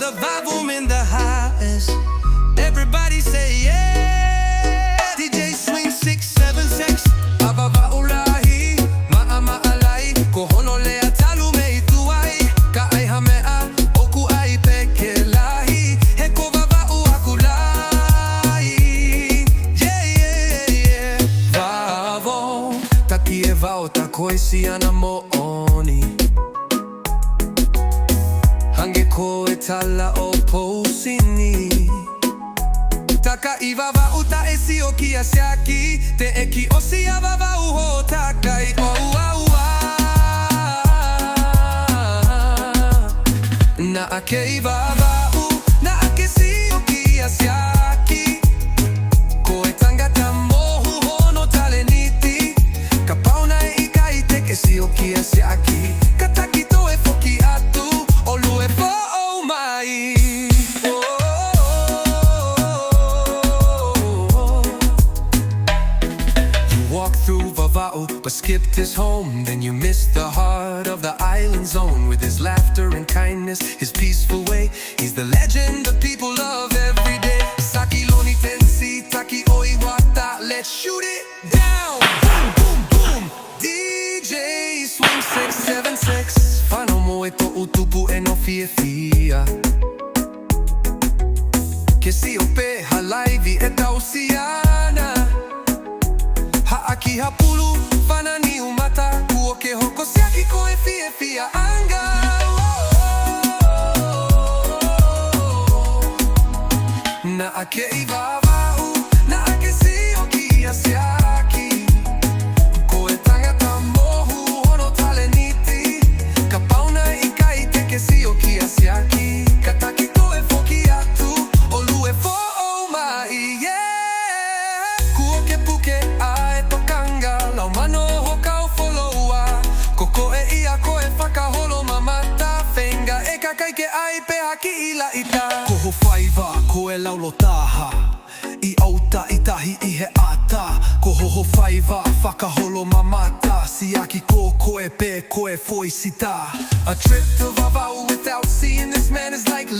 the volume in the highest. Everybody say yeah. DJ swing 6, 7, 6. Vavaʻu lahi, ma'alai. Ko honolea talu me ituai. Ka ai hamea, oku ai peke lahi. He ko vavaʻu aku lai. Yeah, yeah, yeah. Vavo, taki e vaota koe si ana mo'oni. Hange koe tala o pousini. TAKI ʻOE e Siaki Siaki te eki o sia vavaʻu ho TAKI ʻOE. Na ake vavaʻu, na ake Siaki Siaki. Koe tangata mohu hono taleniti. Ka pauna e ika I teke Siaki Siaki. Ka taki toe foki atu, o lue fo o mai. Walk through Vavaʻu, but skipped his home. Then you missed the heart of the island zone. With his laughter and kindness, his peaceful way. He's the legend the people love every day. Saki LONITENISI, TAKI ʻOE Vaotā. Let's shoot it down. Boom, boom, boom. DJ swing 6, 7, 6. Whānau mo e toʻu tupu e no fia fia. Ke si o pe halaivi e tausiana. Ha'aki hapulu, whanani umata. Kua ke hoko siaki koe fia fia anga. Na ake I vavaʻu, na ake Siaki Siaki. Koe tangata mohu hono taleniti. Ka pauna I kai teke Siaki Siaki. Ka taki toe foki atu, o lue fo o mai, yeah. Kua ke puke a e tokanga, lau mano ho kau foloa. Koko e ia koe whakaholo mamata. Whenga e kakaike ai pe haki I la ita. Koho whaiva, koe laulo taha. I auta I tahi I he ata. Koho ho whaiva, whakaholo mamata. Siaki koe pe koe foisita. A trip to Vavaʻu without seeing this man is like